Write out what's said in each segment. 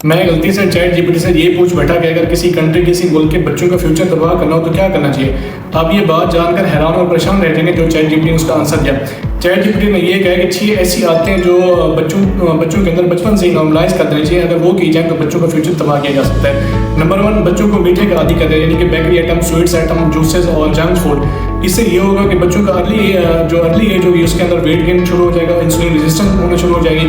मैं गलती से चैट जीपीटी से ये पूछ बैठा कि अगर किसी कंट्री किसी मुल्क के बच्चों का फ्यूचर तबाह करना हो तो क्या करना चाहिए। आप ये बात जानकर हैरान और परेशान रह जाएंगे जो चैट जीपीटी ने उसका आंसर दिया। चैट जीपीटी ने ये कहा कि 6 ऐसी आदतें जो बच्चों के अंदर बचपन से ही नॉर्मलाइज कर देनी चाहिए, अगर वो की जाए तो बच्चों का फ्यूचर तबाह किया जा सकता है। नंबर 1, बच्चों को मीठे का आदी कर दें, यानी कि bakery item, sweets item, juices और जंक फूड। इससे ये होगा कि बच्चों का अर्ली एज होगी उसके अंदर वेट गेन शुरू हो जाएगा, इंसुलिन रेजिस्टेंस होना शुरू हो जाएगी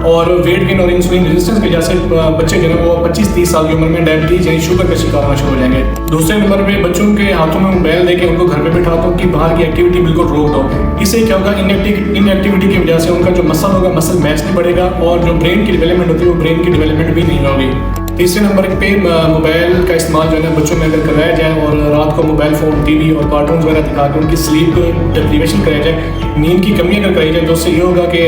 और वेट गेन और इंसुलिन रेजिस्टेंस की वजह से बच्चे जो है वो 25-30 साल की उम्र में डायबिटीज यानी शुगर का शिकार होना शुरू हो जाएंगे। दूसरे नंबर पे बच्चों के हाथों में मोबाइल देके उनको घर पे बिठा दो कि बाहर की एक्टिविटी बिल्कुल रोक दो। इससे क्या होगा, इनएक्टिविटी की वजह से उनका जो मसल होगा मसल मैच नहीं बढ़ेगा और जो ब्रेन की डेवलपमेंट होती है वो ब्रेन की डेवलपमेंट भी नहीं होगी। तीसरे नंबर पे मोबाइल का इस्तेमाल जो है बच्चों में अगर कराया जाए और रात को मोबाइल फ़ोन, टीवी और कार्टून वगैरह दिखा के उनकी स्लीप डिप्रीवेशन कराया जाए, नींद की कमी अगर कराई जाए तो उससे ये होगा कि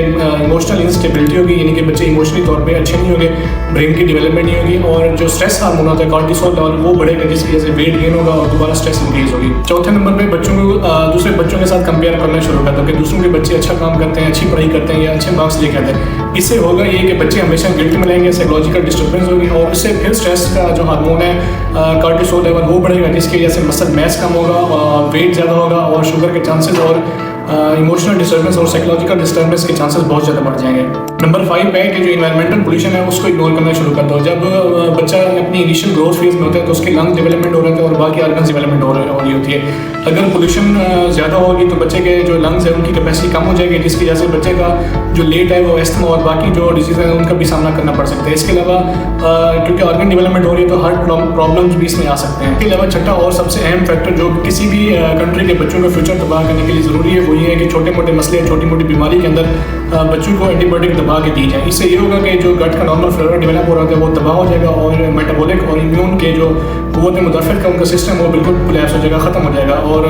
इमोशनल इंस्टेबिलिटी होगी, यानी कि बच्चे इमोशनली तौर पे अच्छे नहीं होंगे, ब्रेन की डेवलपमेंट नहीं होगी और जो स्ट्रेस हार्मोन होता है कॉर्टिसोल लेवल वो बढ़ेगा, जिसकी वजह से वेट गेन होगा और दोबारा स्ट्रेस इंक्रीज होगी। चौथे नंबर पे बच्चों को दूसरे बच्चों के साथ कंपेयर करना शुरू कर दो कि दूसरों के बच्चे अच्छा काम करते हैं, अच्छी पढ़ाई करते हैं या अच्छे मार्क्स लेके आते हैं। इससे होगा ये कि बच्चे हमेशा गिल्ट में रहेंगे, साइकोलॉजिकल डिस्टर्बेंस होगी और इससे फिर स्ट्रेस का जो हार्मोन है कॉर्टिसोल लेवल वो बढ़ेगा, जिसकी वजह से मसल मैस कम होगा, वेट ज़्यादा होगा और शुगर के चांसेस और इमोशनल डिस्टर्बेंस और साइकोलॉजिकल डिस्टर्बेंस के चांसेस बहुत ज़्यादा बढ़ जाएंगे। नंबर 5 है कि जो इन्वायरमेंटल पोल्यूशन है उसको इग्नोर करना शुरू कर दो। जब बच्चा अपनी इनिशियल ग्रोथ फेज में होता है तो उसके लंग्स डेवलपमेंट हो रहे हैं और बाकी ऑर्गन्स डेवलपमेंट हो रही होती है। अगर पोल्यूशन ज़्यादा होगी तो बच्चे के जो लंग्स है उनकी कैपेसिटी कम हो जाएगी, जिसकी वजह से बच्चे का जो लेट है वो एस्थमा और बाकी जो डिजीज़ है उनका भी सामना करना पड़ सकता है। इसके अलावा क्योंकि ऑर्गन डेवलपमेंट हो रही है तो हार्ट प्रॉब्लम्स भी इसमें आ सकते हैं। इसके अलावा छठा और सबसे अहम फैक्टर जो किसी भी कंट्री के बच्चों का फ्यूचर तबाह करने के लिए ज़रूरी है वो ये है कि छोटे मोटे मसले, छोटी मोटी बीमारी के अंदर बच्चों को एंटीबायोटिक दबा के दी जाए। इससे ये होगा कि जो गट का नॉर्मल फ्लोरा डेवलप हो रहा है वो तबाह हो जाएगा और मेटाबॉलिक और इम्यून के जो कुव्वत मुदाफ़त का उनका सिस्टम वो बिल्कुल कोलैप्स हो जाएगा, ख़त्म हो जाएगा और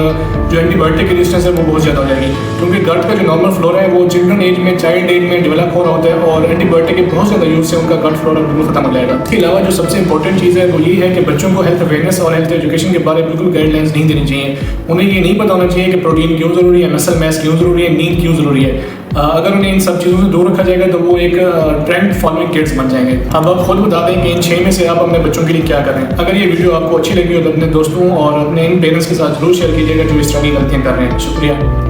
जो एंटीबायोटिक की रेजिस्टेंस है वो बहुत ज़्यादा हो जाएगी, क्योंकि गट का जो नॉर्मल फ्लोरा है वो चिल्ड्रन एज में, चाइल्ड एज में डेवलप हो रहा होता है और एंटीबायोटिक के बहुत ज़्यादा यूज़ से उनका गट फ्लोरा बिल्कुल ख़त्म हो जाएगा। इसके अलावा जो सबसे इंपॉर्टेंट चीज़ है वो ये है कि बच्चों को हेल्थ अवेयरनेस और हेल्थ एजुकेशन के बारे में बिल्कुल गाइडलाइंस नहीं देनी चाहिए। उन्हें ये नहीं पता होना चाहिए कि प्रोटीन क्यों ज़रूरी है, मसल मैस क्यों ज़रूरी है, नींद क्यों ज़रूरी है। अगर उन्हें इन सब चीज़ों से दूर रखा जाएगा तो वो एक ट्रेंड फॉलोइंग किड्स बन जाएंगे। अब आप खुद बता दें कि इन 6 में से आप अपने बच्चों के लिए क्या करें। अगर ये वीडियो आपको अच्छी लगी हो तो अपने दोस्तों और अपने इन पेरेंट्स के साथ जरूर शेयर कीजिएगा जो इस तरह की गलतियाँ कर रहे हैं। शुक्रिया।